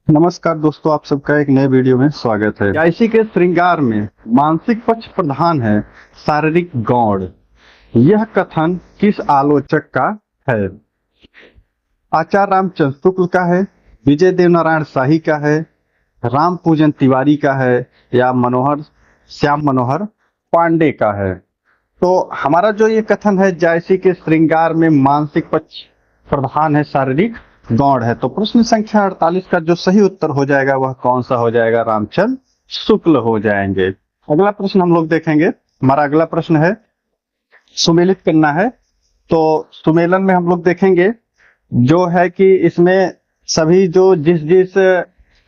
नमस्कार दोस्तों, आप सबका एक नए वीडियो में स्वागत है। इसी के श्रृंगार में मानसिक पक्ष प्रधान है, शारीरिक गौण। यह कथन किस आलोचक का है? आचार्य रामचंद्र शुक्ल का है, विजय देव नारायण शाही का है, राम पूजन तिवारी का है, या श्याम मनोहर पांडे का है? तो हमारा जो ये कथन है, जायसी के श्रृंगार में मानसिक पक्ष प्रधान है, शारीरिक गौण है, तो प्रश्न संख्या 48 का जो सही उत्तर हो जाएगा वह कौन सा हो जाएगा? रामचंद्र शुक्ल हो जाएंगे। अगला प्रश्न हम लोग देखेंगे। हमारा अगला प्रश्न है, सुमेलित करना है। तो सुमेलन में हम लोग देखेंगे जो है कि इसमें सभी जो जिस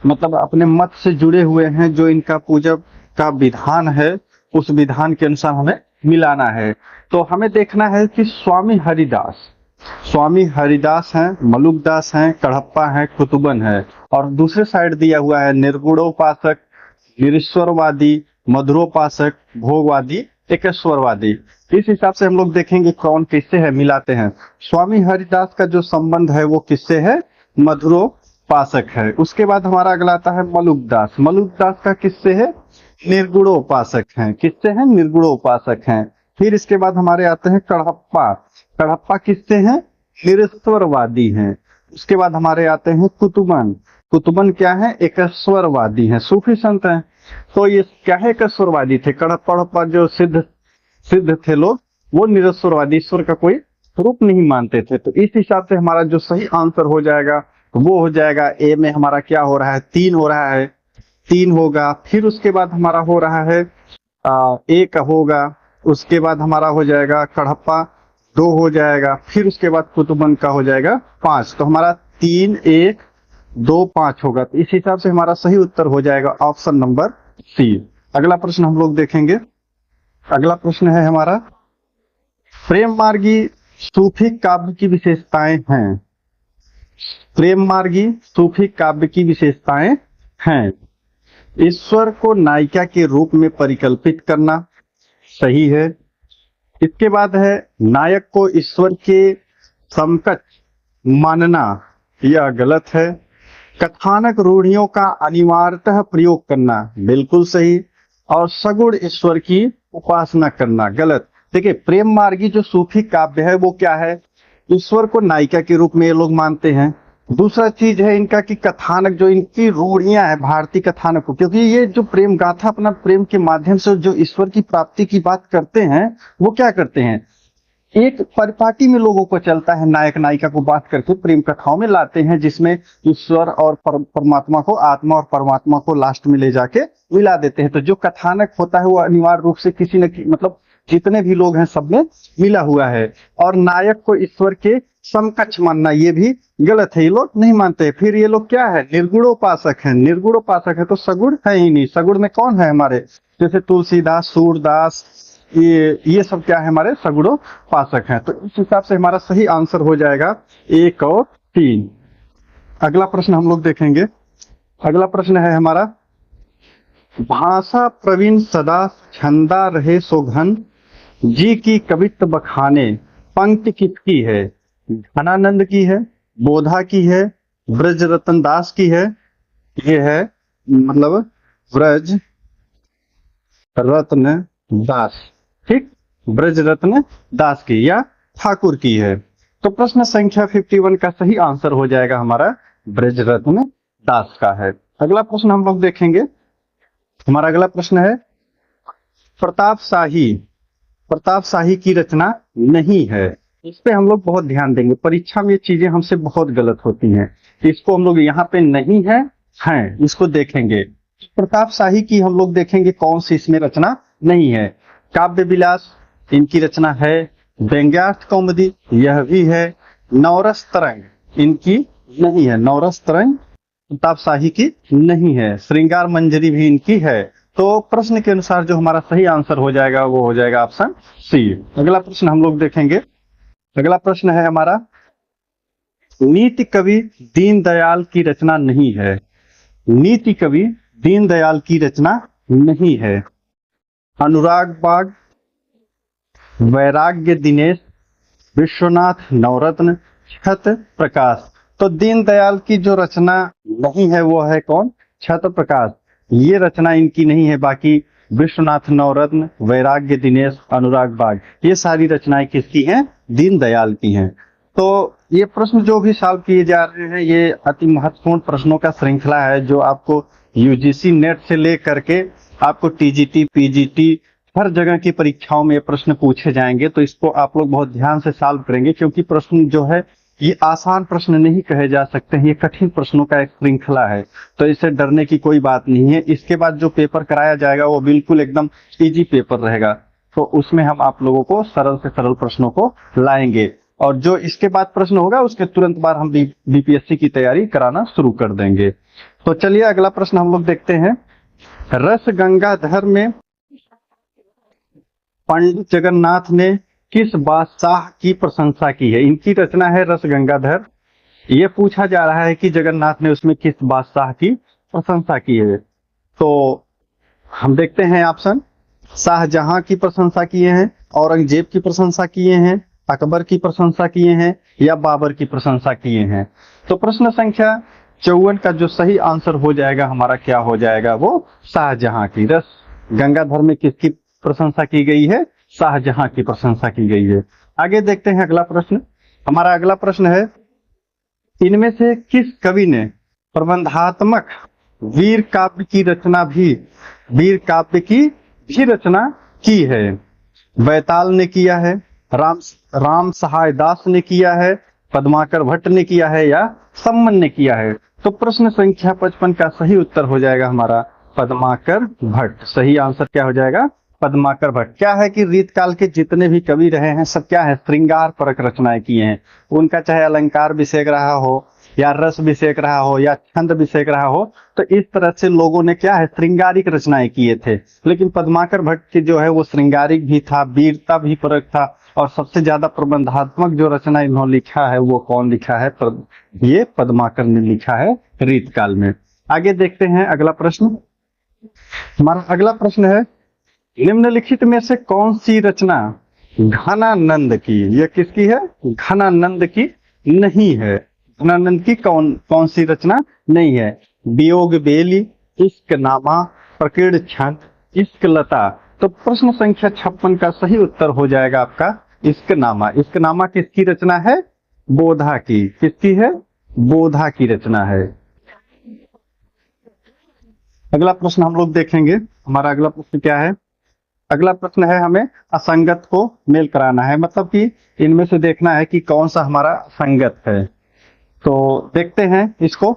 मतलब अपने मत से जुड़े हुए हैं, जो इनका पूजा का विधान है, उस विधान के अनुसार हमें मिलाना है। तो हमें देखना है कि स्वामी हरिदास हैं, मलुकदास हैं, कड़प्पा हैं, कुतुबन है, और दूसरे साइड दिया हुआ है निर्गुणोपासक, निरीश्वरवादी, मधुरोपासक, भोगवादी, एकेश्वरवादी। इस हिसाब से हम लोग देखेंगे कौन किससे है, मिलाते हैं। स्वामी हरिदास का जो संबंध है वो किससे है? मधुरोपासक है। उसके बाद हमारा अगला आता है मलुकदास का किससे है? निर्गुणोपासक हैं। किससे हैं? निर्गुणोपासक हैं। फिर इसके बाद हमारे आते हैं कड़प्पा किससे हैं? निरीश्वरवादी हैं। उसके बाद हमारे आते हैं कुतुबन क्या है? एकेश्वरवादी हैं, सूफी संत हैं। तो ये क्या है? एकेश्वरवादी थे। कड़प्पा जो सिद्ध थे लोग, वो निरीश्वरवादी, ईश्वर का कोई रूप नहीं मानते थे। तो इस हिसाब से हमारा जो सही आंसर हो जाएगा वो हो जाएगा ए में हमारा क्या हो रहा है? 3 हो रहा है, 3 होगा। फिर उसके बाद हमारा हो रहा है एक होगा। उसके बाद हमारा हो जाएगा कड़प्पा 2 हो जाएगा। फिर उसके बाद कुतुबन का हो जाएगा 5। तो हमारा 3, 1, 2, 5 होगा। तो इस हिसाब से हमारा सही उत्तर हो जाएगा ऑप्शन नंबर सी। अगला प्रश्न हम लोग देखेंगे। अगला प्रश्न है हमारा, प्रेम मार्गी सूफी काव्य की विशेषताएं हैं। प्रेम मार्गी सूफी काव्य की विशेषताएं हैं। ईश्वर को नायिका के रूप में परिकल्पित करना, सही है। इसके बाद है नायक को ईश्वर के समकक्ष मानना, यह गलत है। कथानक रूढ़ियों का अनिवार्यतः प्रयोग करना, बिल्कुल सही। और सगुण ईश्वर की उपासना करना, गलत। देखिए, प्रेम मार्गी जो सूफी काव्य है वो क्या है? ईश्वर को नायिका के रूप में ये लोग मानते हैं। दूसरा चीज है इनका कि कथानक, जो इनकी रूढ़ियां है भारतीय कथानक को, क्योंकि ये जो प्रेम गाथा अपना प्रेम के माध्यम से जो ईश्वर की प्राप्ति की बात करते हैं, वो क्या करते हैं? एक परिपाटी में लोगों को चलता है, नायक नायिका को बात करके प्रेम कथाओं में लाते हैं, जिसमें ईश्वर और परमात्मा को, आत्मा और परमात्मा को लास्ट में ले जाके मिला देते हैं। तो जो कथानक होता है वो अनिवार्य रूप से किसी न मतलब जितने भी लोग हैं सब में मिला हुआ है। और नायक को ईश्वर के समकक्ष मानना, ये भी गलत है, ये लोग नहीं मानते। फिर ये लोग क्या है? निर्गुणोपासक है। निर्गुणोपासक है तो सगुण है ही नहीं। सगुण में कौन है हमारे? जैसे तुलसीदास, सूरदास, ये सब क्या है? हमारे सगुणोपासक हैं। तो इस हिसाब से हमारा सही आंसर हो जाएगा 1 और 3। अगला प्रश्न हम लोग देखेंगे। अगला प्रश्न है हमारा, भाषा प्रवीण सदा छंदा रहे सोघन, जी की कवित्व बखाने, पंक्ति किसकी है? घनानंद की है, बोधा की है, ब्रज रतन दास की है? ये है मतलब ब्रज रत्न दास, ठीक, ब्रज रत्न दास की या ठाकुर की है। तो प्रश्न संख्या 51 का सही आंसर हो जाएगा हमारा ब्रज रत्न दास का है। अगला प्रश्न हम लोग देखेंगे। हमारा अगला प्रश्न है, प्रताप शाही की रचना नहीं है। इस पे हम लोग बहुत ध्यान देंगे, परीक्षा में ये चीजें हमसे बहुत गलत होती हैं। इसको हम लोग यहाँ पे नहीं है, इसको देखेंगे। प्रताप शाही की हम लोग देखेंगे कौन सी इसमें रचना नहीं है। काव्य विलास इनकी रचना है, व्यंग्यार्थ कौमुदी यह भी है, नवरस तरंग इनकी नहीं है, नवरस तरंग प्रताप शाही की नहीं है, श्रृंगार मंजरी भी इनकी है। तो प्रश्न के अनुसार जो हमारा सही आंसर हो जाएगा वो हो जाएगा ऑप्शन सी। अगला प्रश्न हम लोग देखेंगे। अगला प्रश्न है हमारा, नीति कवि दीनदयाल की रचना नहीं है। नीति कवि दीनदयाल की रचना नहीं है। अनुराग बाग, वैराग्य दिनेश, विश्वनाथ नवरत्न, छत प्रकाश, तो दीनदयाल की जो रचना नहीं है वो है कौन? छत्र प्रकाश। ये रचना इनकी नहीं है। बाकी विश्वनाथ नवरत्न, वैराग्य दिनेश, अनुराग बाग, ये सारी रचनाएं किसकी हैं? दीनदयाल की हैं। तो ये प्रश्न जो भी सॉल्व किए जा रहे हैं, ये अति महत्वपूर्ण प्रश्नों का श्रृंखला है जो आपको यूजीसी नेट से ले करके आपको टीजीटी, पीजीटी, हर जगह की परीक्षाओं में ये प्रश्न पूछे जाएंगे। तो इसको आप लोग बहुत ध्यान से सॉल्व करेंगे, क्योंकि प्रश्न जो है ये आसान प्रश्न नहीं कहे जा सकते हैं, ये कठिन प्रश्नों का एक श्रृंखला है। तो इससे डरने की कोई बात नहीं है। इसके बाद जो पेपर कराया जाएगा वो बिल्कुल एकदम इजी पेपर रहेगा। तो उसमें हम आप लोगों को सरल से सरल प्रश्नों को लाएंगे, और जो इसके बाद प्रश्न होगा उसके तुरंत बाद हम बीपीएससी की तैयारी कराना शुरू कर देंगे। तो चलिए अगला प्रश्न हम लोग देखते हैं। रस गंगाधर में पंडित जगन्नाथ ने किस बादशाह की प्रशंसा की है? इनकी रचना है रस गंगाधर। ये पूछा जा रहा है कि जगन्नाथ ने उसमें किस बादशाह की प्रशंसा की है। तो हम देखते हैं ऑप्शन। शाहजहां की प्रशंसा किए हैं, औरंगजेब की प्रशंसा किए हैं, अकबर की प्रशंसा किए हैं, या बाबर की प्रशंसा किए हैं। तो प्रश्न संख्या 54 का जो सही आंसर हो जाएगा हमारा क्या हो जाएगा? वो शाहजहां की। रस गंगाधर में किसकी प्रशंसा की गई है? शाहजहां की प्रशंसा की गई है। आगे देखते हैं अगला प्रश्न। हमारा अगला प्रश्न है, इनमें से किस कवि ने प्रबंधात्मक वीर काव्य की रचना की है? बैताल ने किया है, राम सहाय दास ने किया है, पद्माकर भट्ट ने किया है, या सम्मन ने किया है? तो प्रश्न संख्या 55 का सही उत्तर हो जाएगा हमारा पद्माकर भट्ट। सही आंसर क्या हो जाएगा? पद्माकर भट्ट। क्या है कि रीत काल के जितने भी कवि रहे हैं सब क्या है? श्रृंगार परक रचनाएं किए हैं। उनका चाहे अलंकार विषेक रहा हो, या रस विषेक रहा हो, या छंद विषेक रहा हो, तो इस तरह से लोगों ने क्या है? श्रृंगारिक रचनाएं किए थे। लेकिन पद्माकर भट्ट की जो है वो श्रृंगारिक भी था, वीरता भी परक था, और सबसे ज्यादा प्रबंधात्मक जो रचना इन्होंने लिखा है वो कौन लिखा है? ये पद्माकर ने लिखा है रीत काल में। आगे देखते हैं अगला प्रश्न। हमारा अगला प्रश्न है, निम्नलिखित में से कौन सी रचना घनानंद की, यह किसकी है? घनानंद की नहीं है। घनानंद की कौन सी रचना नहीं है? वियोग बेली, इश्क नामा, प्रकीर्ण छंद, इश्क लता। तो प्रश्न संख्या 56 का सही उत्तर हो जाएगा आपका इश्क नामा। इश्क नामा किसकी रचना है? बोधा की। किसकी है? बोधा की रचना है। अगला प्रश्न हम लोग देखेंगे। हमारा अगला प्रश्न क्या है? अगला प्रश्न है, हमें असंगत को मेल कराना है, मतलब कि इनमें से देखना है कि कौन सा हमारा असंगत है। तो देखते हैं इसको।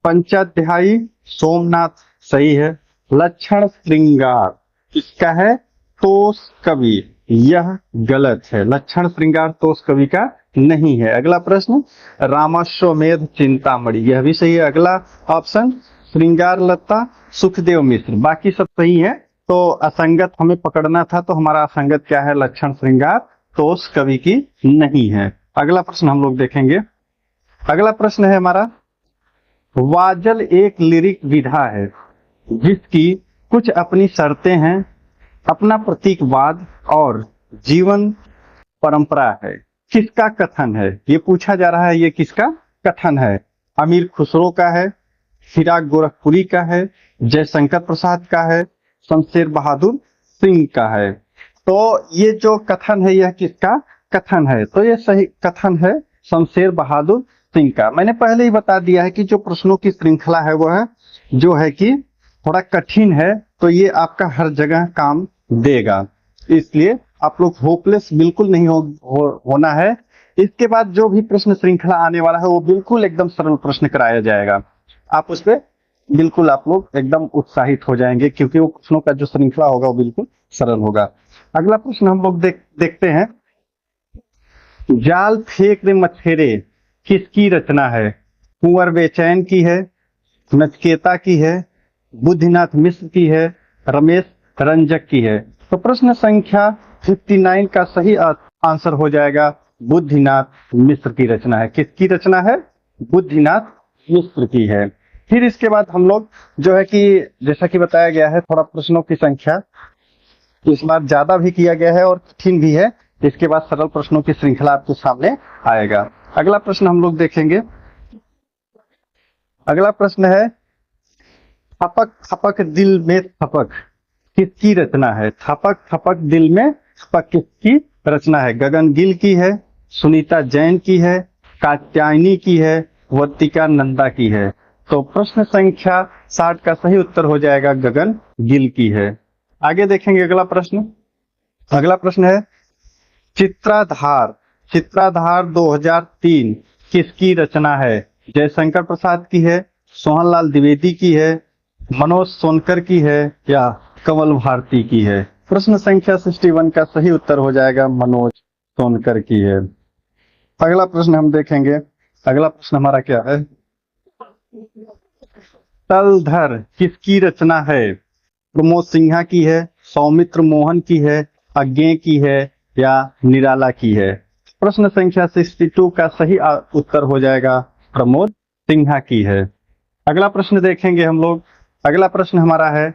पंचाध्यायी सोमनाथ सही है। लक्षण श्रृंगार किसका है? तोष कवि। यह गलत है। लक्षण श्रृंगार तोष कवि का नहीं है। अगला प्रश्न, रामाश्वमेध चिंतामणि, यह भी सही है। अगला ऑप्शन, श्रृंगार लता सुखदेव मिश्र, बाकी सब सही है। तो असंगत हमें पकड़ना था, तो हमारा असंगत क्या है? लक्षण श्रृंगार तोष कवि की नहीं है। अगला प्रश्न हम लोग देखेंगे। अगला प्रश्न है हमारा, वाजल एक लिरिक विधा है जिसकी कुछ अपनी शर्तें हैं, अपना प्रतीकवाद और जीवन परंपरा है। किसका कथन है? ये पूछा जा रहा है, ये किसका कथन है? अमीर खुसरो का है, फिराक गोरखपुरी का है, जयशंकर प्रसाद का है, शमशेर बहादुर सिंह का है। तो ये जो कथन है यह किसका कथन है? तो ये सही कथन है शमशेर बहादुर सिंह का। मैंने पहले ही बता दिया है कि जो प्रश्नों की श्रृंखला है वो है जो है कि थोड़ा कठिन है, तो ये आपका हर जगह काम देगा। इसलिए आप लोग होपलेस बिल्कुल नहीं होना है। इसके बाद जो भी प्रश्न श्रृंखला आने वाला है वो बिल्कुल एकदम सरल प्रश्न कराया जाएगा। आप उस पर बिल्कुल आप लोग एकदम उत्साहित हो जाएंगे, क्योंकि वो प्रश्नों का जो श्रृंखला होगा वो बिल्कुल सरल होगा। अगला प्रश्न हम लोग देखते हैं। जाल फेंक दे मछेरे किसकी रचना है? कुंवर बेचैन की है, नचकेता की है, बुद्धिनाथ मिश्र की है, रमेश रंजक की है। तो प्रश्न संख्या 59 का सही आंसर हो जाएगा बुद्धिनाथ मिश्र की रचना है। किसकी रचना है? बुद्धिनाथ मिश्र की है। फिर इसके बाद हम लोग जो है कि जैसा कि बताया गया है, थोड़ा प्रश्नों की संख्या इस बार ज्यादा भी किया गया है और कठिन भी है। इसके बाद सरल प्रश्नों की श्रृंखला आपके सामने आएगा। अगला प्रश्न हम लोग देखेंगे। अगला प्रश्न है, थपक थपक दिल में थपक किसकी रचना है? थपक थपक दिल में थपक किसकी रचना है? गगन गिल की है, सुनीता जैन की है, कात्यायनी की है, वर्तिका नंदा की है? तो प्रश्न संख्या 60 का सही उत्तर हो जाएगा गगन गिल की है। आगे देखेंगे अगला प्रश्न। अगला प्रश्न है, चित्राधार चित्राधार 2003 किसकी रचना है? जयशंकर प्रसाद की है, सोहनलाल द्विवेदी की है, मनोज सोनकर की है या कमल भारती की है? प्रश्न संख्या 61 का सही उत्तर हो जाएगा मनोज सोनकर की है। अगला प्रश्न हम देखेंगे। अगला प्रश्न हमारा क्या है? तलधर किसकी रचना है? प्रमोद सिन्हा की है, सौमित्र मोहन की है, अज्ञे की है या निराला की है? प्रश्न संख्या 62 का सही उत्तर हो जाएगा प्रमोद सिन्हा की है। अगला प्रश्न देखेंगे हम लोग। अगला प्रश्न हमारा है,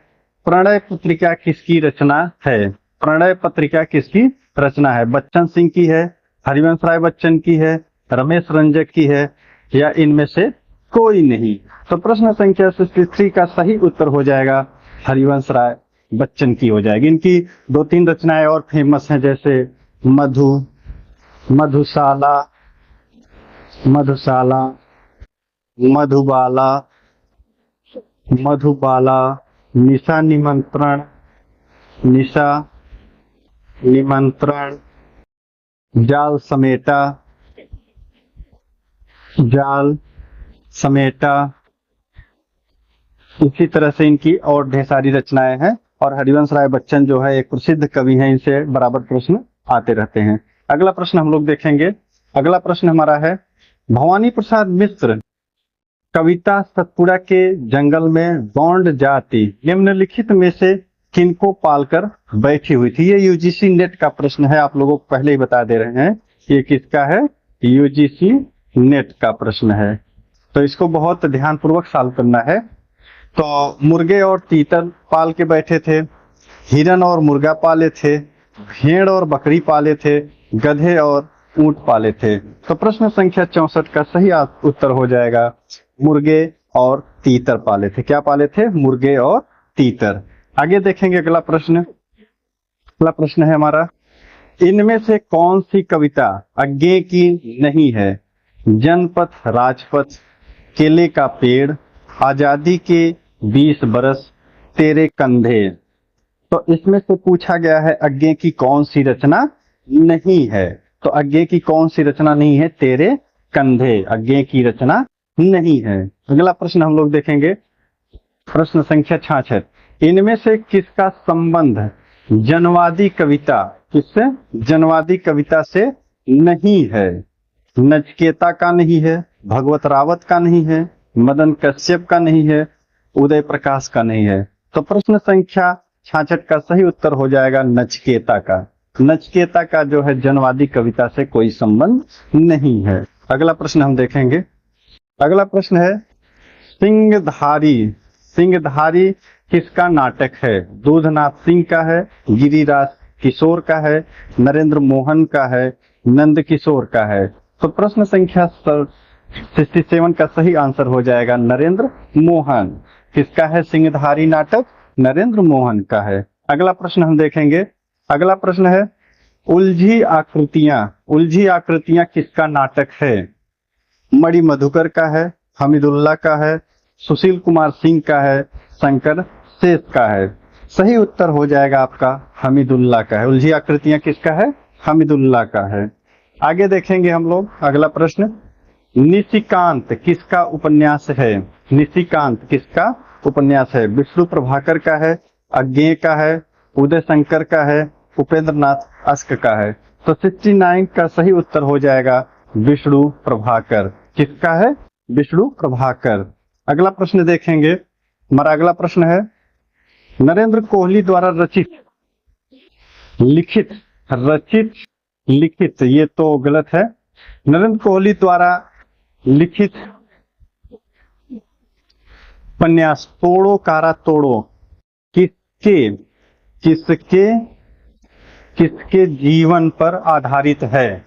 प्रणय पत्रिका किसकी रचना है? प्रणय पत्रिका किसकी रचना है? बच्चन सिंह की है, हरिवंश राय बच्चन की है, रमेश रंजक की है या इनमें से कोई नहीं? तो प्रश्न संख्या 63 का सही उत्तर हो जाएगा हरिवंश राय बच्चन की हो जाएगी। इनकी 2-3 रचनाएं और फेमस हैं, जैसे मधुशाला मधुशाला मधुबाला मधुबाला, निशा निमंत्रण जाल समेटा इसी तरह से इनकी और ढेर सारी रचनाएं हैं। और हरिवंश राय बच्चन जो है एक प्रसिद्ध कवि हैं, इनसे बराबर प्रश्न आते रहते हैं। अगला प्रश्न हम लोग देखेंगे। अगला प्रश्न हमारा है, भवानी प्रसाद मिश्र कविता सतपुड़ा के जंगल में गौंड जाति निम्नलिखित में से किनको पालकर बैठी हुई थी? ये यूजीसी नेट का प्रश्न है, आप लोगों को पहले ही बता दे रहे हैं ये किसका है, यूजीसी नेट का प्रश्न है, तो इसको बहुत ध्यानपूर्वक सॉल्व करना है। तो मुर्गे और तीतर पाल के बैठे थे, हिरन और मुर्गा पाले थे, भेड़ और बकरी पाले थे, गधे और ऊंट पाले थे। तो प्रश्न संख्या 64 का सही उत्तर हो जाएगा मुर्गे और तीतर पाले थे। क्या पाले थे? मुर्गे और तीतर। आगे देखेंगे अगला प्रश्न। अगला प्रश्न है हमारा, इनमें से कौन सी कविता अज्ञे की नहीं है? जनपथ राजपथ, केले का पेड़, आजादी के 20 बरस, तेरे कंधे। तो इसमें से पूछा गया है अज्ञे की कौन सी रचना नहीं है? तो अज्ञे की कौन सी रचना नहीं है? तेरे कंधे अज्ञे की रचना नहीं है। अगला प्रश्न हम लोग देखेंगे, प्रश्न संख्या 66, इनमें से किसका संबंध जनवादी कविता किससे? जनवादी कविता से नहीं है। नचिकेता का नहीं है, भगवत रावत का नहीं है, मदन कश्यप का नहीं है, उदय प्रकाश का नहीं है। तो प्रश्न संख्या 66 का सही उत्तर हो जाएगा नचिकेता का। नचिकेता का जो है जनवादी कविता से कोई संबंध नहीं है। अगला प्रश्न हम देखेंगे। अगला प्रश्न है, सिंहधारी किसका नाटक है? दूधनाथ सिंह का है, गिरिराज किशोर का है, नरेंद्र मोहन का है, नंद किशोर का है? तो प्रश्न संख्या 67 का सही आंसर हो जाएगा नरेंद्र मोहन। किसका है सिंहधारी नाटक? नरेंद्र मोहन का है। अगला प्रश्न हम देखेंगे। अगला प्रश्न है, उलझी आकृतियां किसका नाटक है? मणि मधुकर का है, हमीदुल्लाह का है, सुशील कुमार सिंह का है, शंकर शेष का है? सही उत्तर हो जाएगा आपका हमीदुल्लाह का है। उलझी आकृतियां किसका है? हमीदुल्लाह का है। आगे देखेंगे हम लोग। अगला प्रश्न, निशिकांत किसका उपन्यास है? निशिकांत किसका उपन्यास है? विष्णु प्रभाकर का है, अज्ञे का है, उदय शंकर का है, उपेंद्र नाथ अस्क का है? तो 69 का सही उत्तर हो जाएगा विष्णु प्रभाकर। किसका है? विष्णु प्रभाकर। अगला प्रश्न देखेंगे। हमारा अगला प्रश्न है, नरेंद्र कोहली द्वारा लिखित ये तो गलत है। नरेंद्र कोहली द्वारा लिखित उपन्यास तोड़ो कारा तोड़ो किसके जीवन पर आधारित है?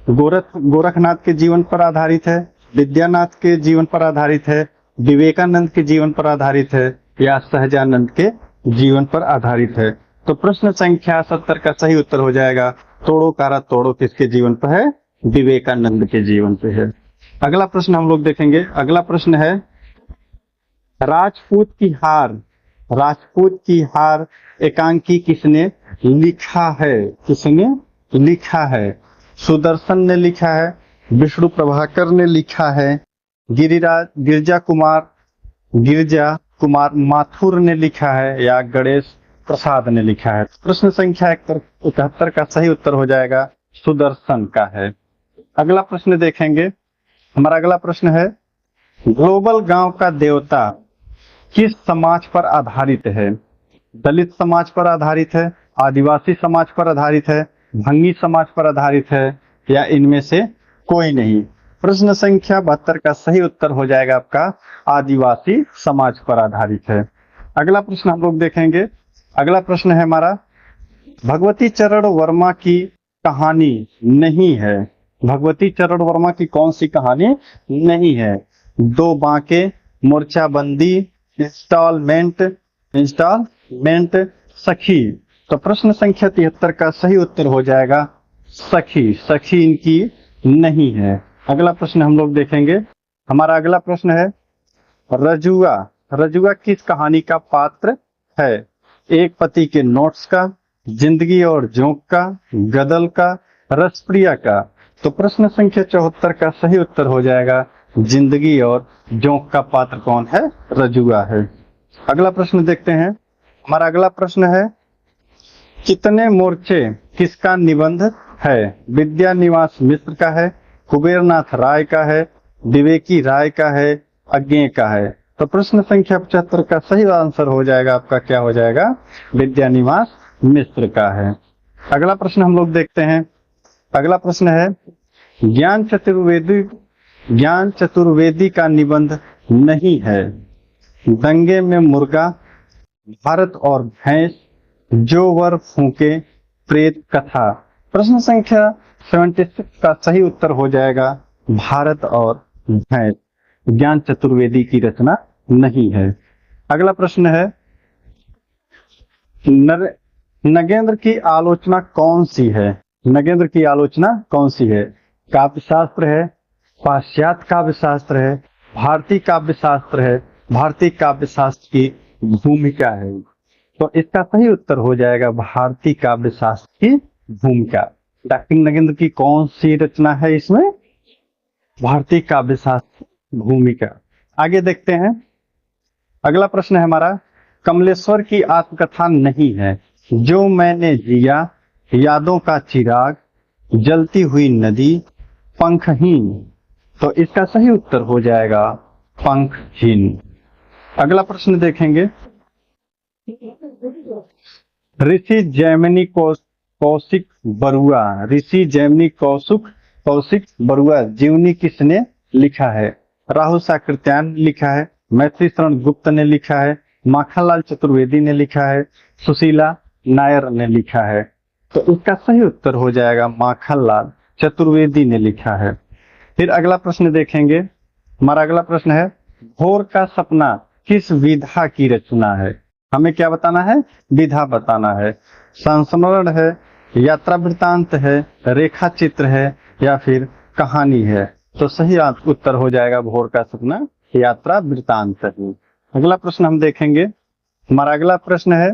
गोरखनाथ के जीवन पर आधारित है, विद्यानाथ के जीवन पर आधारित है, विवेकानंद के जीवन पर आधारित है, या सहजानंद के जीवन पर आधारित है। तो प्रश्न संख्या 70 का सही उत्तर हो जाएगा तोड़ो कारा तोड़ो किसके जीवन पर है? विवेकानंद के जीवन पे है। अगला प्रश्न हम लोग देखेंगे। अगला प्रश्न है राजपूत की हार, राजपूत की हार एकांकी किसने लिखा है? किसने लिखा है? सुदर्शन ने लिखा है, विष्णु प्रभाकर ने लिखा है, गिरजा कुमार माथुर ने लिखा है, या गणेश प्रसाद ने लिखा है? प्रश्न संख्या 71 का सही उत्तर हो जाएगा सुदर्शन का है। अगला प्रश्न देखेंगे। हमारा अगला प्रश्न है ग्लोबल गांव का देवता किस समाज पर आधारित है? दलित समाज पर आधारित है, आदिवासी समाज पर आधारित है, भंगी समाज पर आधारित है, या इनमें से कोई नहीं? प्रश्न संख्या 72 का सही उत्तर हो जाएगा आपका आदिवासी समाज पर आधारित है। अगला प्रश्न हम लोग देखेंगे। अगला प्रश्न है हमारा भगवती चरण वर्मा की कहानी नहीं है। भगवती चरण वर्मा की कौन सी कहानी नहीं है? दो बांके, मोर्चाबंदी, इंस्टॉलमेंट, सखी। तो प्रश्न संख्या 73 का सही उत्तर हो जाएगा सखी। सखी इनकी नहीं है। अगला प्रश्न हम लोग देखेंगे। हमारा अगला प्रश्न है रजुआ, रजुआ किस कहानी का पात्र है? एक पति के नोट्स का, जिंदगी और जोंक का, गदल का, रसप्रिया का? तो प्रश्न संख्या 74 का सही उत्तर हो जाएगा जिंदगी और जोंक का पात्र कौन है? रजुआ है। अगला प्रश्न देखते हैं। हमारा अगला प्रश्न है कितने मोर्चे किसका निबंध है? विद्यानिवास मिश्र का है, कुबेरनाथ राय का है, विवेकी राय का है, अज्ञेय का है? तो प्रश्न संख्या 75 का सही आंसर हो जाएगा आपका क्या हो जाएगा? विद्यानिवास मिश्र का है। अगला प्रश्न हम लोग देखते हैं। अगला प्रश्न है ज्ञान चतुर्वेदी का निबंध नहीं है। दंगे में मुर्गा, भारत और भैंस, जो वर फूके, प्रेत कथा? प्रश्न संख्या 76 का सही उत्तर हो जाएगा भारत और भैंस। ज्ञान चतुर्वेदी की रचना नहीं है। अगला प्रश्न है नगेंद्र की आलोचना कौन सी है? नगेंद्र की आलोचना कौन सी है? काव्य शास्त्र है, पाश्चात्य काव्य शास्त्र है, भारतीय काव्य शास्त्र है, भारतीय काव्य शास्त्र की भूमिका है? तो इसका सही उत्तर हो जाएगा भारतीय काव्य शास्त्र की भूमिका। डॉक्टर नगेंद्र की कौन सी रचना है इसमें? भारतीय काव्य शास्त्र भूमिका। आगे देखते हैं। अगला प्रश्न है हमारा कमलेश्वर की आत्मकथा नहीं है। जो मैंने जिया, यादों का चिराग, जलती हुई नदी, पंखहीन? तो इसका सही उत्तर हो जाएगा पंखहीन। अगला प्रश्न देखेंगे। ऋषि जैमिनी कौशिक बरुआ, ऋषि जैमिनी कौशिक बरुआ जीवनी किसने लिखा है? राहुल साकृत्यायन ने लिखा है, मैत्री शरण गुप्त ने लिखा है, माखनलाल चतुर्वेदी ने लिखा है, सुशीला नायर ने लिखा है? तो इसका सही उत्तर हो जाएगा माखनलाल चतुर्वेदी ने लिखा है। फिर अगला प्रश्न देखेंगे। हमारा अगला प्रश्न है भोर का सपना किस विधा की रचना है? हमें क्या बताना है? विधा बताना है। संस्मरण है, यात्रा वृत्तांत है, रेखा चित्र है, या फिर कहानी है? तो सही उत्तर हो जाएगा भोर का सपना यात्रा वृत्तांत है। अगला प्रश्न हम देखेंगे। हमारा अगला प्रश्न है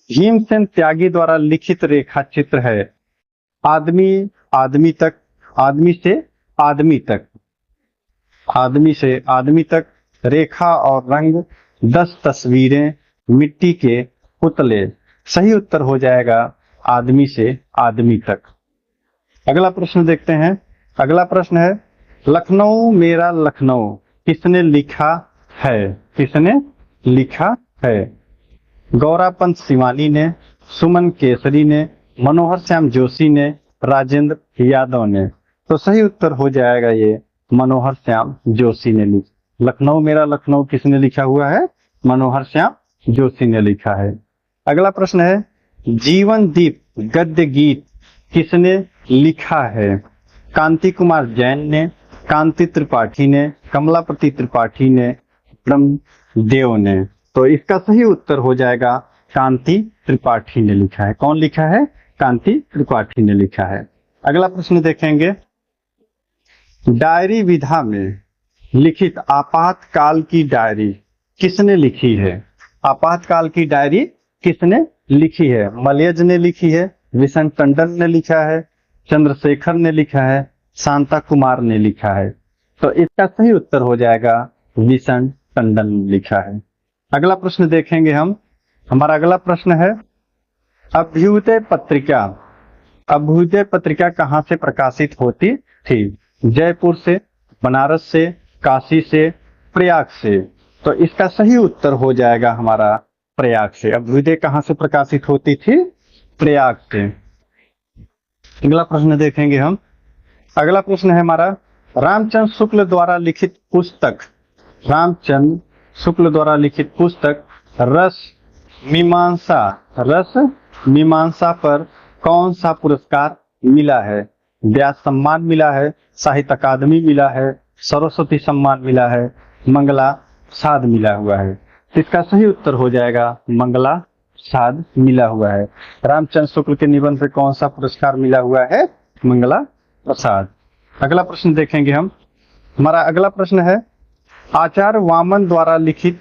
भीमसेन त्यागी द्वारा लिखित रेखा चित्र है आदमी तक, आदमी से आदमी तक, रेखा और रंग, 10 तस्वीरें, मिट्टी के पुतले? सही उत्तर हो जाएगा आदमी से आदमी तक। अगला प्रश्न देखते हैं। अगला प्रश्न है लखनऊ मेरा लखनऊ किसने लिखा है? किसने लिखा है? गौरापंत सिवानी ने, सुमन केसरी ने, मनोहर श्याम जोशी ने, राजेंद्र यादव ने? तो सही उत्तर हो जाएगा ये मनोहर श्याम जोशी ने लिखा। लखनऊ मेरा लखनऊ किसने लिखा हुआ है? मनोहर श्याम जोशी ने लिखा है। अगला प्रश्न है जीवन दीप गद्य गीत किसने लिखा है? कांति कुमार जैन ने, कांति त्रिपाठी ने, कमलापति त्रिपाठी ने, ब्रह्मदेव ने। तो इसका सही उत्तर हो जाएगा कांति त्रिपाठी ने लिखा है। कौन लिखा है? कांति त्रिपाठी ने लिखा है। अगला प्रश्न देखेंगे, डायरी विधा में लिखित आपातकाल की डायरी किसने लिखी है? आपातकाल की डायरी किसने लिखी है? मलयज ने लिखी है, विशन टंडन ने लिखा है, चंद्रशेखर ने लिखा है, शांता कुमार ने लिखा है। तो इसका सही उत्तर हो जाएगा विशन टंडन ने लिखा है। अगला प्रश्न देखेंगे हम। हमारा अगला प्रश्न है, अभ्युदय पत्रिका। अभ्युदय पत्रिका कहाँ से प्रकाशित होती थी? जयपुर से, बनारस से, काशी से, प्रयाग से। तो इसका सही उत्तर हो जाएगा हमारा प्रयाग से। अभ्युदय कहाँ से प्रकाशित होती थी? प्रयाग से। अगला प्रश्न देखेंगे हम। अगला प्रश्न है हमारा, रामचंद्र शुक्ल द्वारा लिखित पुस्तक, रामचंद्र शुक्ल द्वारा लिखित पुस्तक रस मीमांसा, रस मीमांसा पर कौन सा पुरस्कार मिला है? व्यास सम्मान मिला है, साहित्य अकादमी मिला है, सरस्वती सम्मान मिला है, मंगला साध मिला हुआ है। इसका सही उत्तर हो जाएगा मंगला साध मिला हुआ है। रामचंद्र शुक्ल के निबंध पे कौन सा पुरस्कार मिला हुआ है? मंगला प्रसाद। अगला प्रश्न देखेंगे हम। हमारा अगला प्रश्न है, आचार्य वामन द्वारा लिखित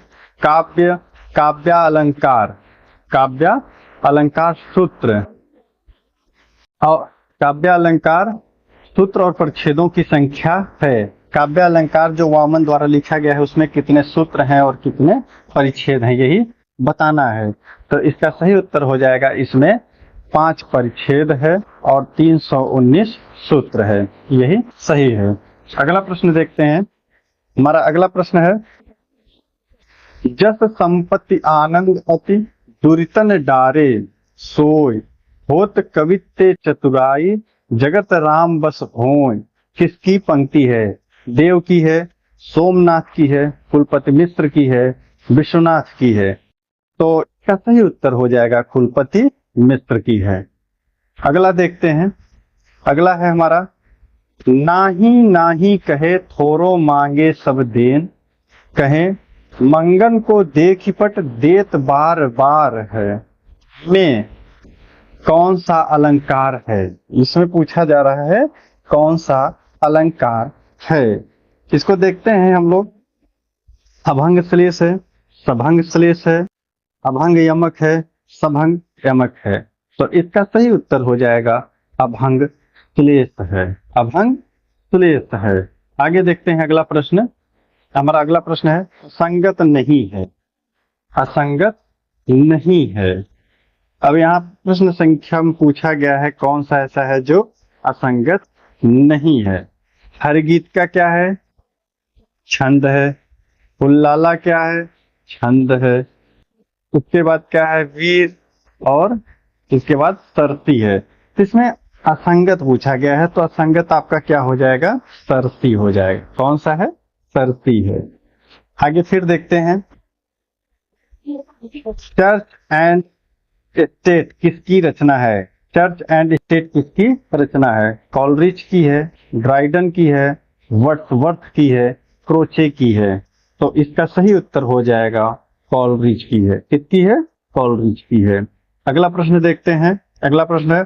काव्यालंकार, काव्यालंकार सूत्र और काव्यालंकार सूत्र और परिच्छेदों की संख्या है। काव्यालंकार जो वामन द्वारा लिखा गया है उसमें कितने सूत्र हैं और कितने परिच्छेद हैं, यही बताना है। तो इसका सही उत्तर हो जाएगा, इसमें 5 परिच्छेद है और 319 सूत्र है, यही सही है। अगला प्रश्न देखते हैं। हमारा अगला प्रश्न है, जस संपत्ति आनंद अति दुरितन डारे सोय, होत कवित्ते चतुराई जगत राम बस भोय। किसकी पंक्ति है? देव की है, सोमनाथ की है, कुलपति मिश्र की है, विश्वनाथ की है। तो इसका सही उत्तर हो जाएगा कुलपति मिश्र की है। अगला देखते हैं। अगला है हमारा, नाही नाही कहे थोरो मांगे सब देन, कहे मंगन को देखी पट देत बार बार है। में कौन सा अलंकार है? इसमें पूछा जा रहा है कौन सा अलंकार है। इसको देखते हैं हम लोग। अभंग श्लेष है, सभंग श्लेष है, अभंग यमक है, सभंग यमक है। तो इसका सही उत्तर हो जाएगा अभंग श्लेष है, अभंग श्लेष है। आगे देखते हैं अगला प्रश्न। हमारा अगला प्रश्न है, असंगत नहीं है, असंगत नहीं है। अब यहाँ प्रश्न संख्या में पूछा गया है कौन सा ऐसा है जो असंगत नहीं है। हरगीत का क्या है? छंद है। हुल्लाला क्या है? छंद है। उसके बाद क्या है? वीर। और इसके बाद सरसी है। इसमें असंगत पूछा गया है, तो असंगत आपका क्या हो जाएगा? सरसी हो जाएगा। कौन सा है? सरसी है। आगे फिर देखते हैं, चर्च एंड स्टेट किसकी रचना है? चर्च एंड स्टेट किसकी रचना है? कॉलरिज की है, ड्राइडन की है, वर्ड्सवर्थ की है, क्रोचे की है। तो इसका सही उत्तर हो जाएगा कॉलरिज की है। किसकी है? कॉलरिज की है। अगला प्रश्न देखते हैं। अगला प्रश्न है,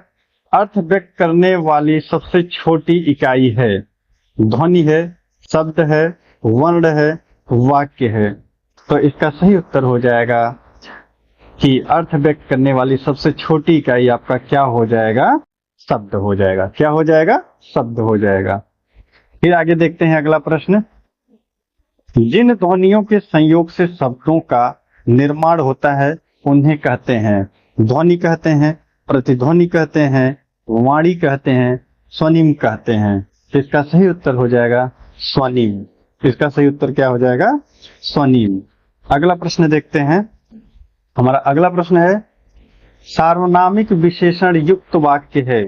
अर्थ व्यक्त करने वाली सबसे छोटी इकाई है? ध्वनि है, शब्द है, वर्ण है, वाक्य है। तो इसका सही उत्तर हो जाएगा कि अर्थ व्यक्त करने वाली सबसे छोटी इकाई आपका क्या हो जाएगा? शब्द हो जाएगा। क्या हो जाएगा? शब्द हो जाएगा। फिर आगे देखते हैं अगला प्रश्न, जिन ध्वनियों के संयोग से शब्दों का निर्माण होता है उन्हें कहते हैं? ध्वनि कहते हैं, प्रतिध्वनि कहते हैं, वाणी कहते हैं, स्वनिम कहते हैं। इसका सही उत्तर हो जाएगा स्वनिम। इसका सही उत्तर क्या हो जाएगा? स्वनिम। अगला प्रश्न देखते हैं। हमारा अगला प्रश्न है, सार्वनामिक विशेषण युक्त वाक्य है?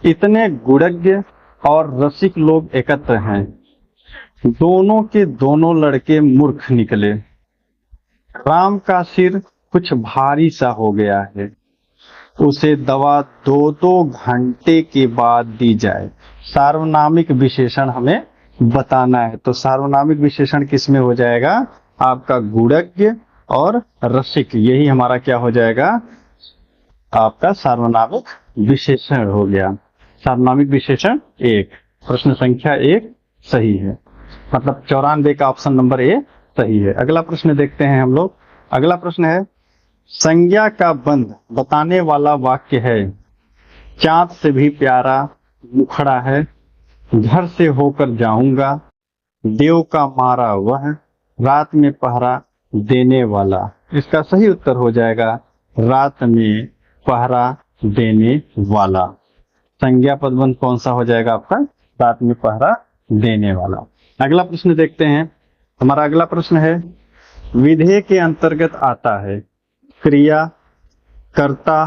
इतने गुणज्ञ और रसिक लोग एकत्र हैं, दोनों के दोनों लड़के मूर्ख निकले, राम का सिर कुछ भारी सा हो गया है, उसे दवा 2-2 घंटे के बाद दी जाए। सार्वनामिक विशेषण हमें बताना है, तो सार्वनामिक विशेषण किसमें हो जाएगा? आपका गुणज्ञ और रसिक, यही हमारा क्या हो जाएगा? आपका सार्वनामिक विशेषण हो गया। सार्वनामिक विशेषण 1, प्रश्न संख्या 1 सही है, मतलब 94 का ऑप्शन नंबर ए सही है। अगला प्रश्न देखते हैं हम लोग। अगला प्रश्न है, संज्ञा का बंध बताने वाला वाक्य है। चाँद से भी प्यारा मुखड़ा है, घर से होकर जाऊंगा, देव का मारा वह, रात में पहरा देने वाला। इसका सही उत्तर हो जाएगा रात में पहरा देने वाला। संज्ञा पदबंध कौन सा हो जाएगा आपका? रात में पहरा देने वाला। अगला प्रश्न देखते हैं। हमारा अगला प्रश्न है, विधेय के अंतर्गत आता है क्रिया, कर्ता,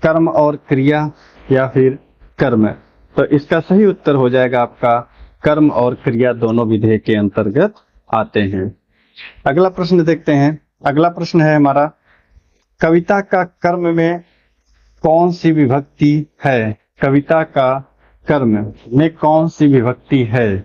कर्म और क्रिया या फिर कर्म। तो इसका सही उत्तर हो जाएगा आपका कर्म और क्रिया दोनों विधेय के अंतर्गत आते हैं। अगला प्रश्न देखते हैं। अगला प्रश्न है हमारा, कविता का कर्म में कौन सी विभक्ति है? कविता का कर्म में कौन सी विभक्ति है?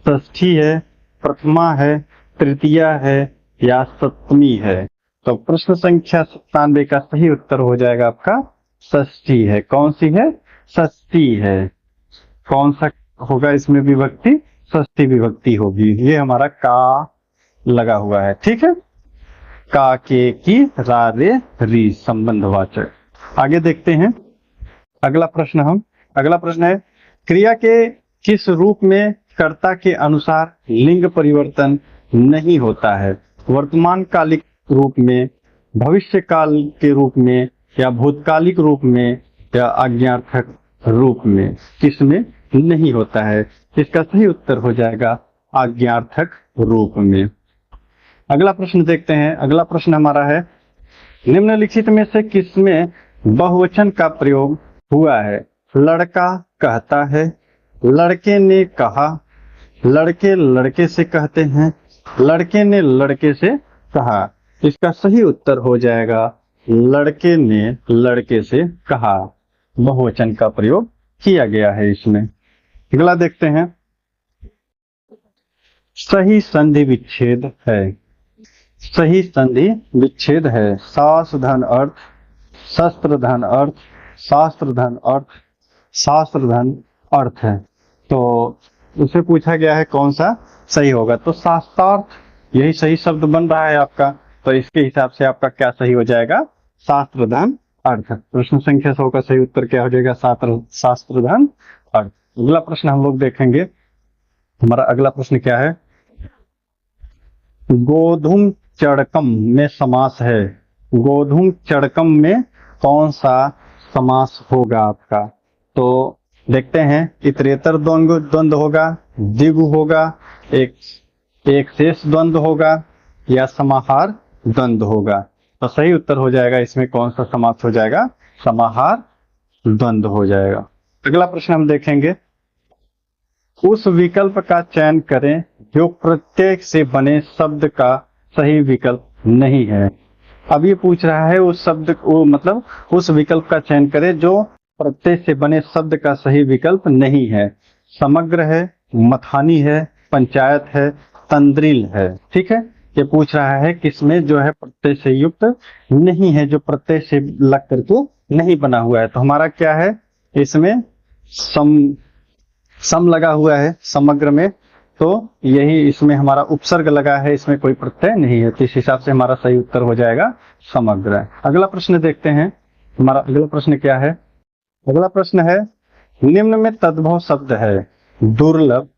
षष्ठी है, प्रथमा है, तृतीया है या सप्तमी है? तो प्रश्न संख्या 97 का सही उत्तर हो जाएगा आपका षष्ठी है। कौन सी है? षष्ठी है। कौन सा होगा इसमें विभक्ति? षष्ठी विभक्ति होगी। ये हमारा का लगा हुआ है, ठीक है। का, के, की, रा, रे, री संबंधवाचक। आगे देखते हैं अगला प्रश्न है, क्रिया के किस रूप में कर्ता के अनुसार लिंग परिवर्तन नहीं होता है? वर्तमान कालिक रूप में, भविष्य काल के रूप में या भूतकालिक रूप में या आज्ञार्थक रूप में? किसमें नहीं होता है? इसका सही उत्तर हो जाएगा आज्ञार्थक रूप में। अगला प्रश्न देखते हैं। अगला प्रश्न हमारा है, निम्नलिखित में से किसमें बहुवचन का प्रयोग हुआ है? लड़का कहता है, लड़के ने कहा, लड़के लड़के से कहते हैं, लड़के ने लड़के से कहा। इसका सही उत्तर हो जाएगा लड़के ने लड़के से कहा। बहुवचन का प्रयोग किया गया है इसमें। अगला देखते हैं, सही संधि विच्छेद है। सही संधि विच्छेद है। सास धन अर्थ, शस्त्र धन अर्थ, शास्त्र धन अर्थ, शास्त्र धन अर्थ है। तो उसे पूछा गया है कौन सा सही होगा? तो शास्त्रार्थ यही सही शब्द बन रहा है आपका। तो इसके हिसाब से आपका क्या सही हो जाएगा? शास्त्र धन अर्थ। प्रश्न संख्या 100 का सही उत्तर क्या हो जाएगा? शास्त्र धन अर्थ। अगला प्रश्न हम लोग देखेंगे। हमारा अगला प्रश्न क्या है, गोधूम चड़कम में समास है। गोधूम चड़कम में कौन सा समास होगा आपका? तो देखते हैं, इतरेतर द्वंद्व होगा, द्विगु होगा, एक शेष द्वंद्व होगा या समाहार द्वंद्व होगा? तो सही उत्तर हो जाएगा इसमें कौन सा समास हो जाएगा? समाहार द्वंद्व हो जाएगा। अगला प्रश्न हम देखेंगे, उस विकल्प का चयन करें जो प्रत्यय से बने शब्द का सही विकल्प नहीं है। अब ये पूछ रहा है उस शब्द को, मतलब उस विकल्प का चयन करें जो प्रत्यय से बने शब्द का सही विकल्प नहीं है। समग्र है, मथानी है, पंचायत है, तंद्रिल है। ठीक है, ये पूछ रहा है किसमें जो है प्रत्यय से युक्त नहीं है, जो प्रत्यय से लग करके नहीं बना हुआ है। तो हमारा क्या है इसमें? सम लगा हुआ है समग्र में, तो यही इसमें हमारा उपसर्ग लगा है, इसमें कोई प्रत्यय नहीं है। तो इस हिसाब से हमारा सही उत्तर हो जाएगा समग्र। अगला प्रश्न देखते हैं। हमारा अगला प्रश्न क्या है? अगला प्रश्न है, निम्न में तद्भव शब्द है। दुर्लभ,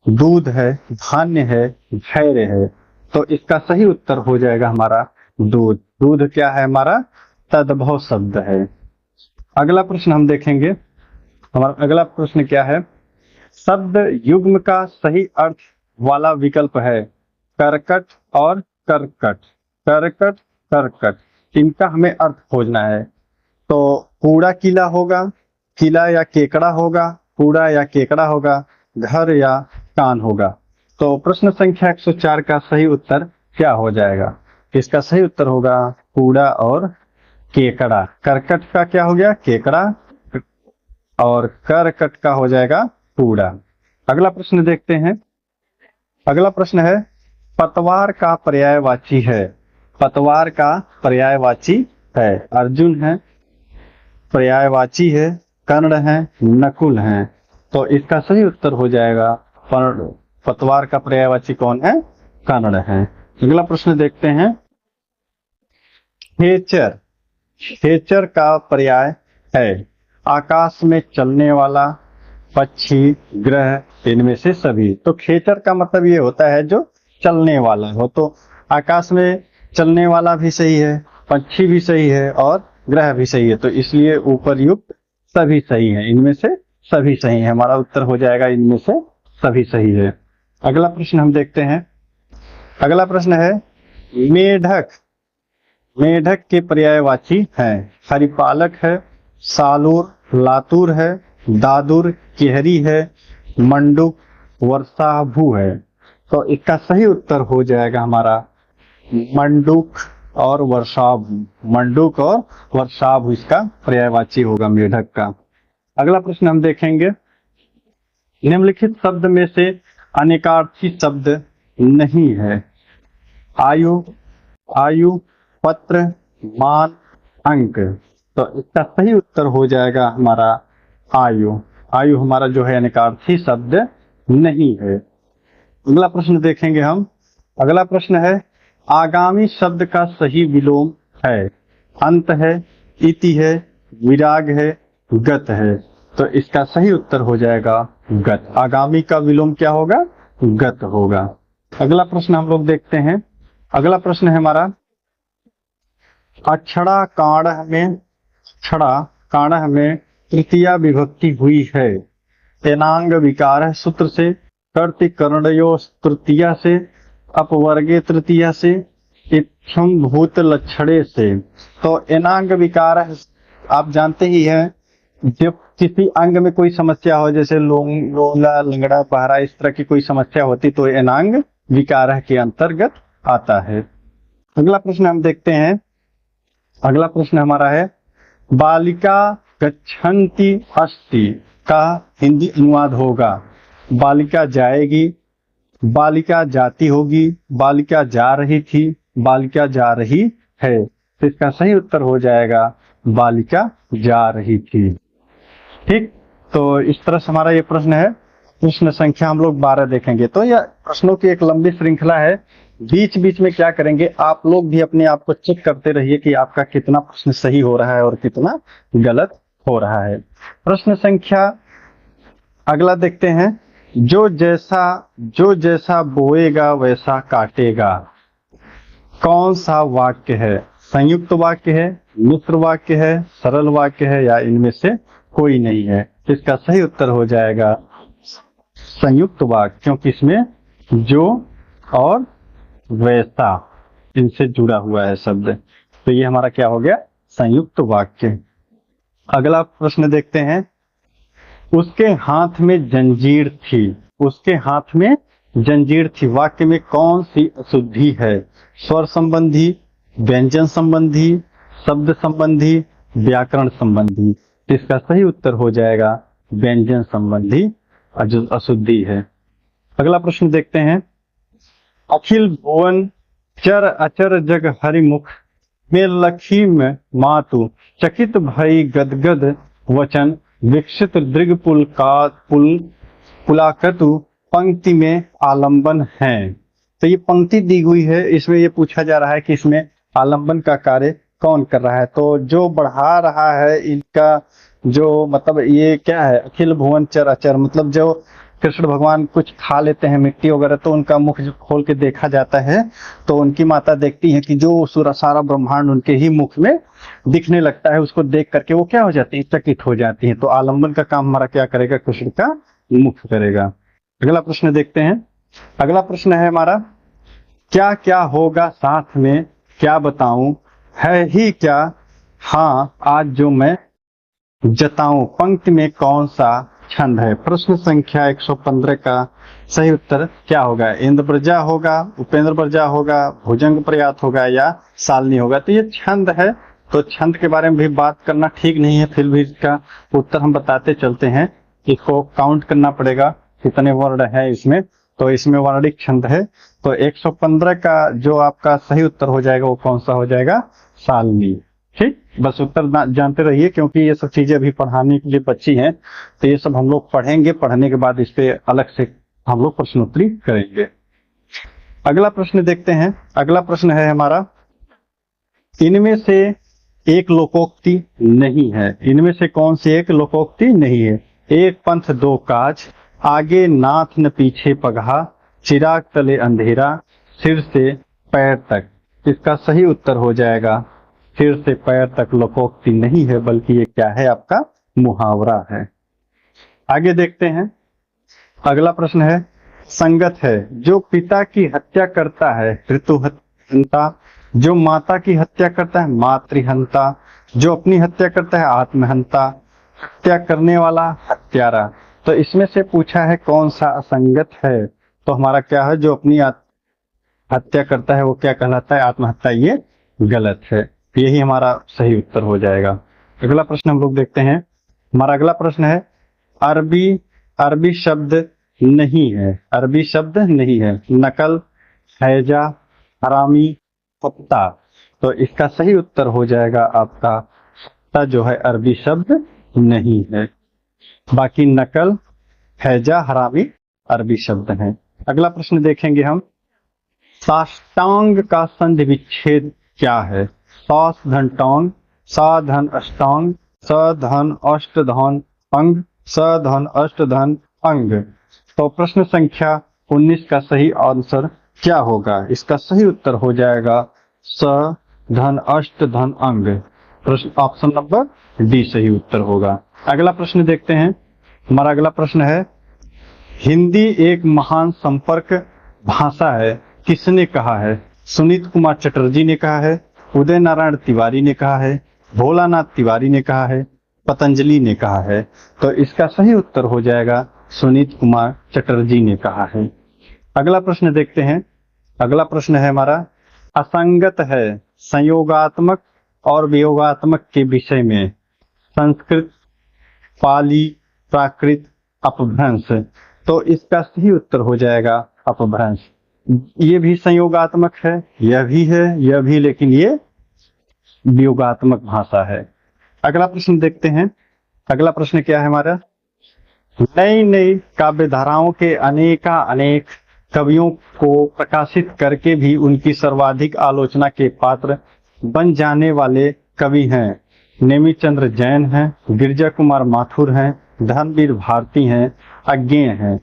दूध है, धान्य है, धैर्य है। तो इसका सही उत्तर हो जाएगा हमारा दूध। दूध क्या है? हमारा तद्भव शब्द है। अगला प्रश्न हम देखेंगे। हमारा अगला प्रश्न क्या है? शब्द युग्म का सही अर्थ वाला विकल्प है करकट और करकट। करकट करकट, इनका हमें अर्थ खोजना है। तो कूड़ा किला होगा, किला या केकड़ा होगा, कूड़ा या केकड़ा होगा, घर या कान होगा। तो प्रश्न संख्या 104 का सही उत्तर क्या हो जाएगा? इसका सही उत्तर होगा कूड़ा और केकड़ा। करकट का क्या हो गया? केकड़ा, और करकट का हो जाएगा कूड़ा। अगला प्रश्न देखते हैं। अगला प्रश्न है, पतवार का पर्यायवाची है। पतवार का पर्यायवाची है। अर्जुन है, पर्यायवाची है, कर्ण है, नकुल है। तो इसका सही उत्तर हो जाएगा पतवार का पर्यायवाची कौन है? कर्ण है। अगला प्रश्न देखते हैं। खेचर। खेचर का पर्याय है आकाश में चलने वाला, पक्षी, ग्रह, इनमें से सभी। तो खेचर का मतलब ये होता है जो चलने वाला हो। तो आकाश में चलने वाला भी सही है, पक्षी भी सही है और ग्रह भी सही है। तो इसलिए ऊपर्युक्त सभी सही है, इनमें से सभी सही है। हमारा उत्तर हो जाएगा इनमें से सभी सही है। अगला प्रश्न हम देखते हैं। अगला प्रश्न है, मेढक। मेढक के पर्यायवाची हैं हरिपालक है, सालूर, लातूर है, दादुर, केहरी है, मंडूक, वर्षाभू है। तो इसका सही उत्तर हो जाएगा हमारा मंडूक और वर्षाभू। मंडूक और वर्षाभू इसका पर्यायवाची होगा मेढक का। अगला प्रश्न हम देखेंगे। निम्नलिखित शब्द में से अनेकार्थी शब्द नहीं है। आयु, आयु, पत्र, मान, अंक। तो इसका सही उत्तर हो जाएगा हमारा आयु। आयु हमारा जो है अनेकार्थी शब्द नहीं है। अगला प्रश्न देखेंगे हम। अगला प्रश्न है, आगामी शब्द का सही विलोम है। अंत है, इति है, विराग है, गत है। तो इसका सही उत्तर हो जाएगा गत। आगामी का विलोम क्या होगा? गत होगा। अगला प्रश्न हम लोग देखते हैं। अगला प्रश्न है हमारा, अक्षरा काणः में, अक्षरा काणः में तृतीया विभक्ति हुई है। एनांग विकार सूत्र से, कर्ति कर्णयो तृतीया से, अपवर्गे तृतीया से, इत्थम भूत लक्षणे से। तो एनांग विकार आप जानते ही हैं, जब किसी अंग में कोई समस्या हो, जैसे लोला, लंगड़ा, पहरा, इस तरह की कोई समस्या होती तो एनांग विकार के अंतर्गत आता है। अगला प्रश्न हम देखते हैं। अगला प्रश्न हमारा है, बालिका गच्छन्ति अस्ति का हिंदी अनुवाद होगा बालिका जाएगी, बालिका जाती होगी, बालिका जा रही थी, बालिका जा रही है। तो इसका सही उत्तर हो जाएगा बालिका जा रही थी। ठीक, तो इस तरह से हमारा ये प्रश्न है। प्रश्न संख्या हम लोग 12 देखेंगे। तो यह प्रश्नों की एक लंबी श्रृंखला है। बीच बीच में क्या करेंगे, आप लोग भी अपने आप को चेक करते रहिए कि आपका कितना प्रश्न सही हो रहा है और कितना गलत हो रहा है। प्रश्न संख्या अगला देखते हैं। जो जैसा बोएगा वैसा काटेगा। कौन सा वाक्य है? संयुक्त वाक्य है, मिश्र वाक्य है, सरल वाक्य है, या इनमें से कोई नहीं है? इसका सही उत्तर हो जाएगा संयुक्त वाक्य, क्योंकि इसमें जो और वैसा इनसे जुड़ा हुआ है शब्द। तो ये हमारा क्या हो गया? संयुक्त वाक्य। अगला प्रश्न देखते हैं। उसके हाथ में जंजीर थी। उसके हाथ में जंजीर थी वाक्य में कौन सी अशुद्धि है? स्वर संबंधी, व्यंजन संबंधी, शब्द संबंधी, व्याकरण संबंधी। इसका सही उत्तर हो जाएगा व्यंजन संबंधी अशुद्धि है। अगला प्रश्न देखते हैं। अखिल भुवन चर अचर जग हरिमुख में लखीम मातु चकित भई गदगद वचन विकसित दृग पुलाकतु पंक्ति में आलंबन है। तो ये पंक्ति दी हुई है, इसमें ये पूछा जा रहा है कि इसमें आलंबन का कार्य कौन कर रहा है। तो जो बढ़ा रहा है इनका जो मतलब ये क्या है, अखिल भुवन चर अचर, मतलब जो कृष्ण भगवान कुछ खा लेते हैं मिट्टी वगैरह, तो उनका मुख जो खोल के देखा जाता है तो उनकी माता देखती है कि जो सारा ब्रह्मांड उनके ही मुख में दिखने लगता है। उसको देख करके वो क्या हो जाती है? चकित हो जाती है। तो आलंबन का काम हमारा क्या करेगा? कृष्ण का मुख करेगा। अगला प्रश्न देखते हैं। अगला प्रश्न है हमारा, क्या क्या होगा साथ में क्या बताऊं, है ही क्या हाँ आज जो मैं जताऊं, पंक्ति में कौन सा छंद है? प्रश्न संख्या 115 का सही उत्तर क्या होगा? इंद्र प्रजा होगा, उपेंद्र प्रजा होगा, भुजंग प्रयात होगा, या सालनी होगा? तो ये छंद है। तो छंद के बारे में भी बात करना ठीक नहीं है, फिर भी इसका उत्तर हम बताते चलते हैं। इसको काउंट करना पड़ेगा कितने वर्ड है इसमें। तो इसमें वर्णिक छंद है, तो 115 का जो आपका सही उत्तर हो जाएगा वो कौन सा हो जाएगा? सालनी। ठीक, बस उत्तर जानते रहिए, क्योंकि ये सब चीजें अभी पढ़ाने के लिए बच्ची हैं, तो ये सब हम लोग पढ़ेंगे, पढ़ने के बाद इस पे अलग से हम लोग प्रश्नोत्तरी करेंगे। अगला प्रश्न देखते हैं। अगला प्रश्न है हमारा, इनमें से एक लोकोक्ति नहीं है। इनमें से कौन सी एक लोकोक्ति नहीं है? एक पंथ दो काज, आगे नाथ न पीछे पगहा, चिराग तले अंधेरा, सिर से पैर तक। इसका सही उत्तर हो जाएगा सिर से पैर तक लोकोक्ति नहीं है, बल्कि ये क्या है? आपका मुहावरा है। आगे देखते हैं। अगला प्रश्न है, संगत है, जो पिता की हत्या करता है पितृहंता, जो माता की हत्या करता है मातृहंता, जो अपनी हत्या करता है आत्महंता, हत्या करने वाला हत्यारा। तो इसमें से पूछा है कौन सा असंगत है? तो हमारा क्या है? जो अपनी हत्या करता है वो क्या कहलाता है? आत्महत्या। ये गलत है, यही हमारा सही उत्तर हो जाएगा। अगला प्रश्न हम लोग देखते हैं। हमारा अगला प्रश्न है, अरबी शब्द नहीं है। अरबी शब्द नहीं है। नकल, हैजा, हरामी, कुत्ता। तो इसका सही उत्तर हो जाएगा आपका कुत्ता जो है अरबी शब्द नहीं है। बाकी नकल, हैजा, हरामी अरबी शब्द हैं। अगला प्रश्न देखेंगे हम, साष्टांग का संधि विच्छेद क्या है? सास धन टांग, सा धन अष्टांग, स धन अष्ट धन अंग, स धन अष्ट धन अंग। तो प्रश्न संख्या 19 का सही आंसर क्या होगा? इसका सही उत्तर हो जाएगा स धन अष्ट धन अंग। प्रश्न ऑप्शन नंबर डी सही उत्तर होगा। अगला प्रश्न देखते हैं। हमारा अगला प्रश्न है, हिंदी एक महान संपर्क भाषा है, किसने कहा है? सुनीत कुमार चटर्जी ने कहा है, उदय नारायण तिवारी ने कहा है, भोलानाथ तिवारी ने कहा है, पतंजलि ने कहा है। तो इसका सही उत्तर हो जाएगा सुनीत कुमार चटर्जी ने कहा है। अगला प्रश्न देखते हैं। अगला प्रश्न है हमारा, असंगत है, संयोगात्मक और वियोगात्मक के विषय में संस्कृत, पाली, प्राकृत, अपभ्रंश। तो इसका सही उत्तर हो जाएगा अपभ्रंश। ये भी संयोगात्मक है, यह भी है, यह भी, लेकिन ये वियोगात्मक भाषा है। अगला प्रश्न देखते हैं। अगला प्रश्न क्या है हमारा, नई नई काव्य धाराओं के अनेक कवियों को प्रकाशित करके भी उनकी सर्वाधिक आलोचना के पात्र बन जाने वाले कवि हैं। नेमी चंद्र जैन हैं, गिरिजा कुमार माथुर हैं, धर्मवीर भारती हैं, अज्ञेय हैं।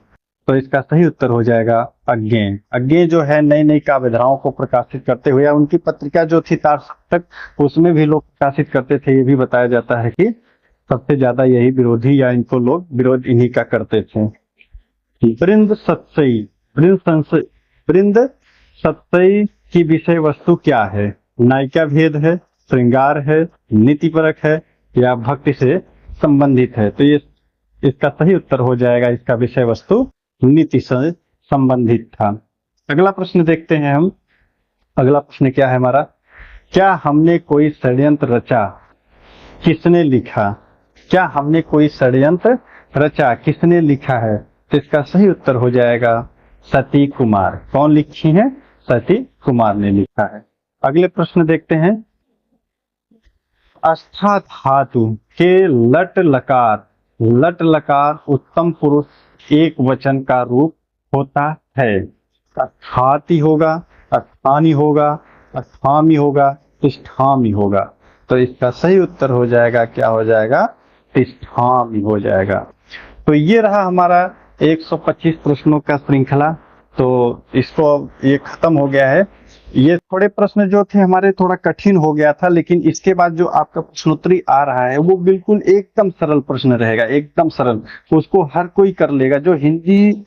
तो इसका सही उत्तर हो जाएगा अज्ञेय। अज्ञेय जो है नई नई काव्य धाराओं को प्रकाशित करते हुए, उनकी पत्रिका जो थी तार सप्तक, उसमें भी लोग प्रकाशित करते थे। ये भी बताया जाता है कि सबसे ज्यादा यही विरोधी या इनको लोग विरोध इन्हीं का करते थे। वृंद सत्सई, वृंद सत्सई की विषय वस्तु क्या है? नायिका भेद है, श्रृंगार है, नीतिपरक है, या भक्ति से संबंधित है? तो ये इसका सही उत्तर हो जाएगा, इसका विषय वस्तु नीति से संबंधित था। अगला प्रश्न देखते हैं हम। अगला प्रश्न क्या है हमारा, क्या हमने कोई षड्यंत्र रचा, किसने लिखा? क्या हमने कोई षड्यंत्र रचा, किसने लिखा है? तो इसका सही उत्तर हो जाएगा सती कुमार। कौन लिखी है? सती कुमार ने लिखा है। अगले प्रश्न देखते हैं। अस्था धातु के लट लकार उत्तम पुरुष एक वचन का रूप होता है। अस्थाति होगा, अस्थानी होगा, अस्थामी होगा, तिष्ठामी होगा। तो इसका सही उत्तर हो जाएगा, क्या हो जाएगा? तिष्ठामी हो जाएगा। तो ये रहा हमारा 125 प्रश्नों का श्रृंखला। तो इसको ये खत्म हो गया है। ये थोड़े प्रश्न जो थे हमारे थोड़ा कठिन हो गया था, लेकिन इसके बाद जो आपका प्रश्नोत्तरी आ रहा है वो बिल्कुल एकदम सरल प्रश्न रहेगा, एकदम सरल। उसको हर कोई कर लेगा। जो हिंदी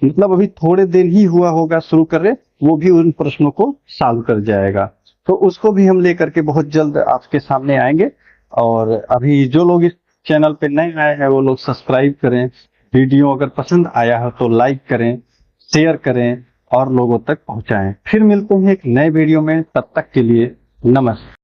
मतलब अभी थोड़े दिन ही हुआ होगा शुरू कर रहे, वो भी उन प्रश्नों को सॉल्व कर जाएगा। तो उसको भी हम लेकर के बहुत जल्द आपके सामने आएंगे। और अभी जो लोग इस चैनल पे नए आए हैं वो लोग सब्सक्राइब करें। वीडियो अगर पसंद आया हो तो लाइक करें, शेयर करें और लोगों तक पहुंचाएं। फिर मिलते हैं एक नए वीडियो में, तब तक के लिए नमस्कार।